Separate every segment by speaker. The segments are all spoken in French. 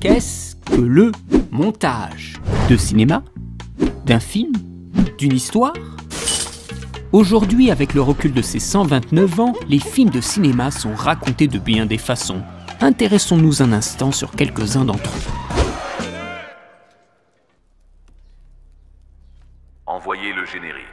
Speaker 1: Qu'est-ce que le montage? De cinéma? D'un film? D'une histoire? Aujourd'hui, avec le recul de ces 129 ans, les films de cinéma sont racontés de bien des façons. Intéressons-nous un instant sur quelques-uns d'entre eux.
Speaker 2: Envoyez le générique.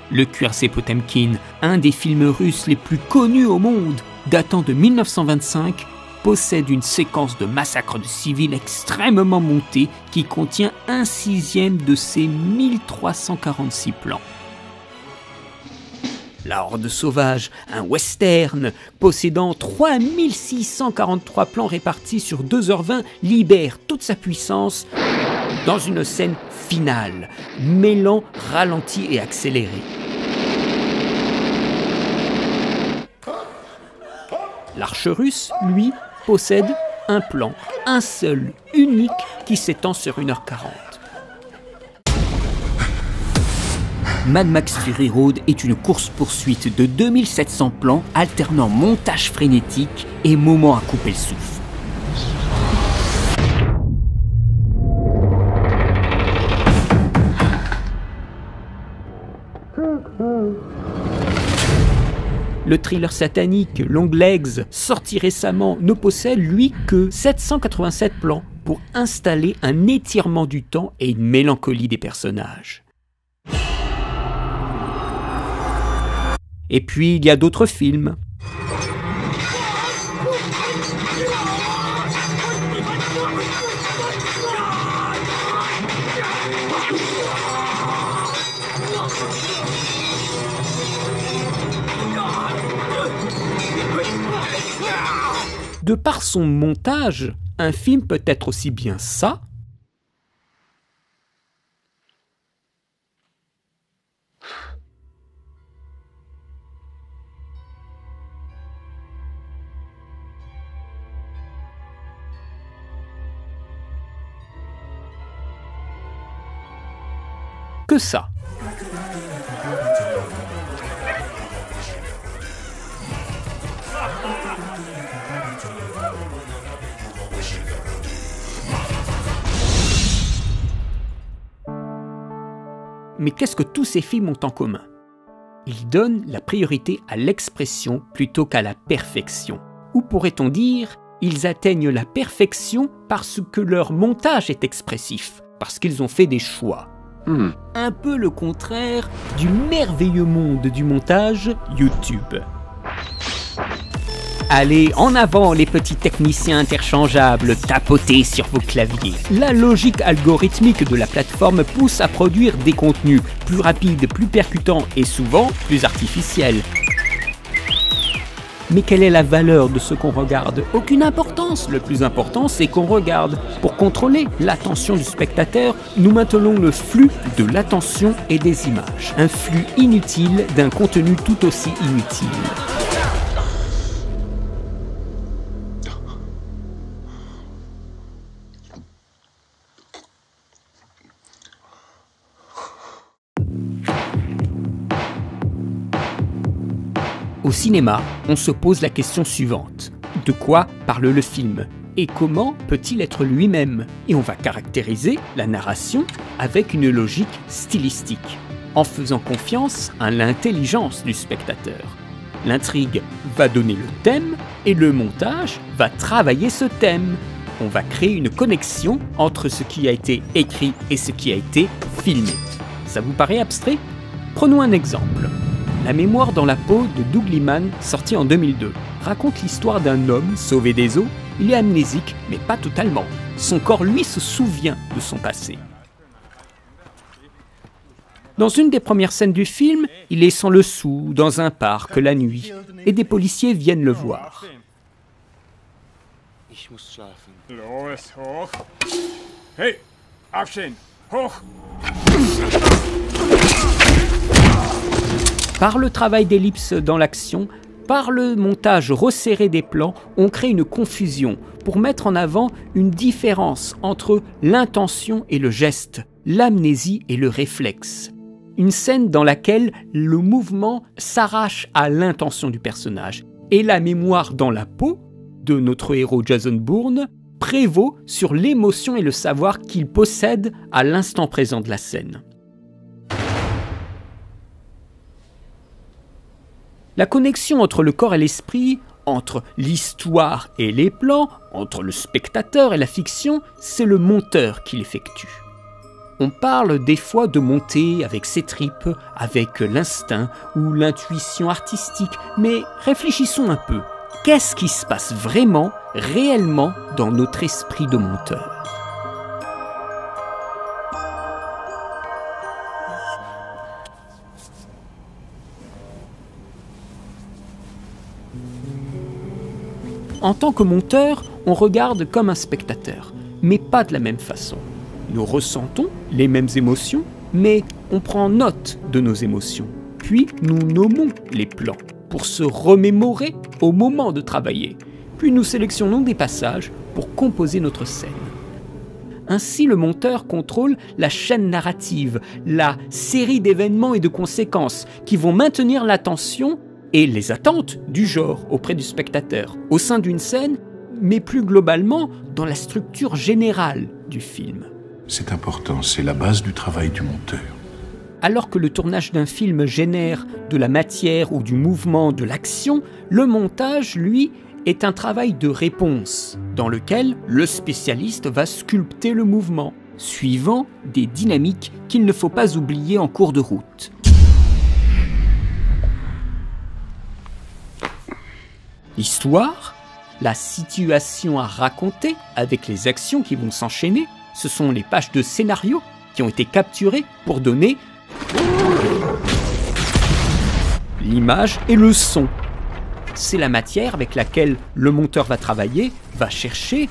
Speaker 1: Le cuirassé Potemkin, un des films russes les plus connus au monde, datant de 1925, possède une séquence de massacre de civils extrêmement montée qui contient 1/6 de ses 1346 plans. La Horde sauvage, un western possédant 3643 plans répartis sur 2h20, libère toute sa puissance dans une scène finale, mêlant ralenti et accéléré. L'arche russe, lui, possède un plan, un seul, unique, qui s'étend sur 1h40. Mad Max Fury Road est une course-poursuite de 2700 plans alternant montage frénétique et moments à couper le souffle. Le thriller satanique Long Legs, sorti récemment, ne possède, lui, que 787 plans pour installer un étirement du temps et une mélancolie des personnages. Et puis, il y a d'autres films. De par son montage, un film peut être aussi bien ça, que ça. Mais qu'est-ce que tous ces films ont en commun? Ils donnent la priorité à l'expression plutôt qu'à la perfection. Ou pourrait-on dire, ils atteignent la perfection parce que leur montage est expressif, parce qu'ils ont fait des choix. Un peu le contraire du merveilleux monde du montage YouTube. Allez, en avant les petits techniciens interchangeables, tapotez sur vos claviers. La logique algorithmique de la plateforme pousse à produire des contenus plus rapides, plus percutants et souvent plus artificiels. Mais quelle est la valeur de ce qu'on regarde? Aucune importance. Le plus important, c'est qu'on regarde. Pour contrôler l'attention du spectateur, nous maintenons le flux de l'attention et des images. Un flux inutile d'un contenu tout aussi inutile. Au cinéma, on se pose la question suivante. De quoi parle le film? Et comment peut-il être lui-même? Et on va caractériser la narration avec une logique stylistique, en faisant confiance à l'intelligence du spectateur. L'intrigue va donner le thème et le montage va travailler ce thème. On va créer une connexion entre ce qui a été écrit et ce qui a été filmé. Ça vous paraît abstrait? Prenons un exemple. La mémoire dans la peau de Doug Liman, sorti en 2002, raconte l'histoire d'un homme sauvé des eaux. Il est amnésique, mais pas totalement. Son corps, lui, se souvient de son passé. Dans une des premières scènes du film, il est sans le sou, dans un parc, la nuit, et des policiers viennent le voir.
Speaker 3: Hey, aufstehen, hoch!
Speaker 1: Par le travail d'ellipse dans l'action, Par le montage resserré des plans, on crée une confusion pour mettre en avant une différence entre l'intention et le geste, l'amnésie et le réflexe. Une scène dans laquelle le mouvement s'arrache à l'intention du personnage et la mémoire dans la peau de notre héros Jason Bourne prévaut sur l'émotion et le savoir qu'il possède à l'instant présent de la scène. La connexion entre le corps et l'esprit, entre l'histoire et les plans, entre le spectateur et la fiction, c'est le monteur qui l'effectue. On parle des fois de monter avec ses tripes, avec l'instinct ou l'intuition artistique, mais réfléchissons un peu. Qu'est-ce qui se passe vraiment, réellement, dans notre esprit de monteur ? En tant que monteur, on regarde comme un spectateur, mais pas de la même façon. Nous ressentons les mêmes émotions, mais on prend note de nos émotions. Puis nous nommons les plans pour se remémorer au moment de travailler. Puis nous sélectionnons des passages pour composer notre scène. Ainsi, le monteur contrôle la chaîne narrative, la série d'événements et de conséquences qui vont maintenir l'attention et les attentes du genre auprès du spectateur, au sein d'une scène, mais plus globalement dans la structure générale du film.
Speaker 2: C'est important, c'est la base du travail du monteur.
Speaker 1: Alors que le tournage d'un film génère de la matière ou du mouvement, de l'action, le montage, lui, est un travail de réponse, dans lequel le spécialiste va sculpter le mouvement, suivant des dynamiques qu'il ne faut pas oublier en cours de route. L'histoire, la situation à raconter avec les actions qui vont s'enchaîner, ce sont les pages de scénario qui ont été capturées pour donner l'image et le son. C'est la matière avec laquelle le monteur va travailler, va chercher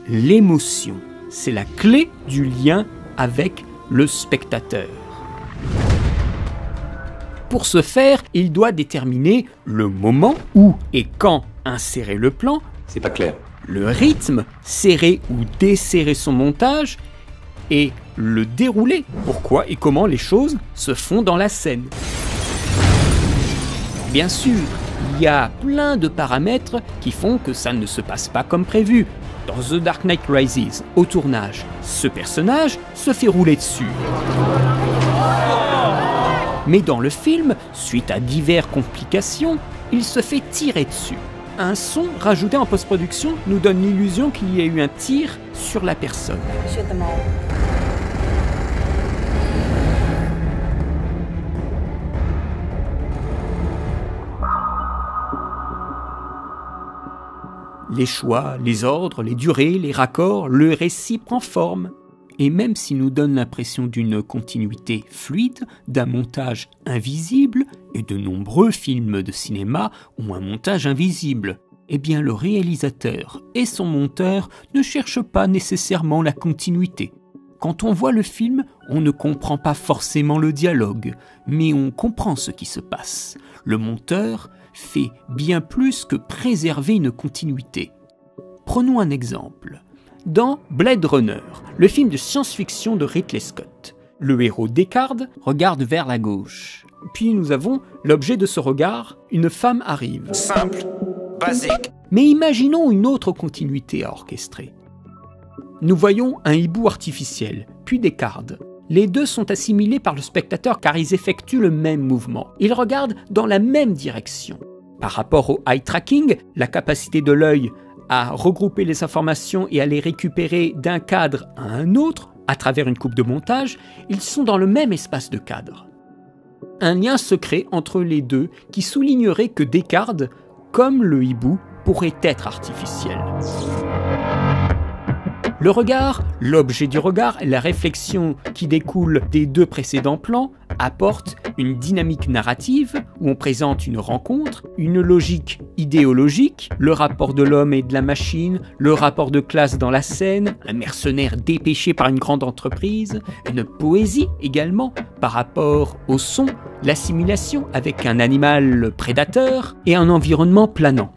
Speaker 1: l'émotion. C'est la clé du lien avec le spectateur. Pour ce faire, il doit déterminer le moment où et quand insérer le plan.
Speaker 4: C'est pas clair.
Speaker 1: Le rythme, serrer ou desserrer son montage, et le dérouler, pourquoi et comment les choses se font dans la scène. Bien sûr, il y a plein de paramètres qui font que ça ne se passe pas comme prévu. Dans The Dark Knight Rises, au tournage, ce personnage se fait rouler dessus. Mais dans le film, suite à diverses complications, il se fait tirer dessus. Un son rajouté en post-production nous donne l'illusion qu'il y a eu un tir sur la personne. Les choix, les ordres, les durées, les raccords, le récit prend forme. Et même s'il nous donne l'impression d'une continuité fluide, d'un montage invisible, et de nombreux films de cinéma ont un montage invisible, eh bien le réalisateur et son monteur ne cherchent pas nécessairement la continuité. Quand on voit le film, on ne comprend pas forcément le dialogue, mais on comprend ce qui se passe. Le monteur fait bien plus que préserver une continuité. Prenons un exemple. Dans Blade Runner, le film de science-fiction de Ridley Scott, le héros Deckard regarde vers la gauche. Puis nous avons l'objet de ce regard, une femme arrive.
Speaker 4: Simple, basique.
Speaker 1: Mais imaginons une autre continuité à orchestrer. Nous voyons un hibou artificiel, puis Deckard. Les deux sont assimilés par le spectateur car ils effectuent le même mouvement. Ils regardent dans la même direction. Par rapport au eye tracking, la capacité de l'œil à regrouper les informations et à les récupérer d'un cadre à un autre, à travers une coupe de montage, ils sont dans le même espace de cadre. Un lien se crée entre les deux qui soulignerait que Deckard, comme le hibou, pourrait être artificiel. Le regard, l'objet du regard, la réflexion qui découle des deux précédents plans, apporte une dynamique narrative où on présente une rencontre, une logique idéologique, le rapport de l'homme et de la machine, le rapport de classe dans la scène, un mercenaire dépêché par une grande entreprise, une poésie également par rapport au son, l'assimilation avec un animal prédateur et un environnement planant.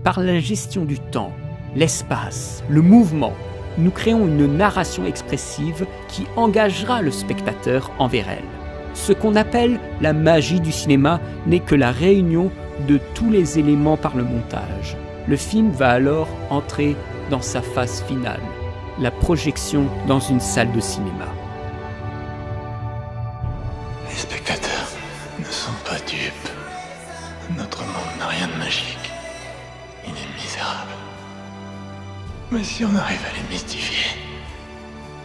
Speaker 1: Par la gestion du temps, l'espace, le mouvement, nous créons une narration expressive qui engagera le spectateur envers elle. Ce qu'on appelle la magie du cinéma n'est que la réunion de tous les éléments par le montage. Le film va alors entrer dans sa phase finale, la projection dans une salle de cinéma.
Speaker 5: Les spectateurs ne sont pas dupes. Notre monde n'a rien de magique. Il est misérable. Mais si on arrive à les mystifier,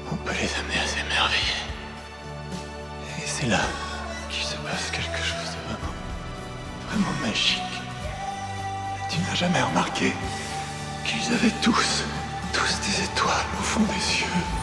Speaker 5: on peut les amener à s'émerveiller. Et c'est là qu'il se passe quelque chose de vraiment magique. Tu n'as jamais remarqué qu'ils avaient tous des étoiles au fond des yeux?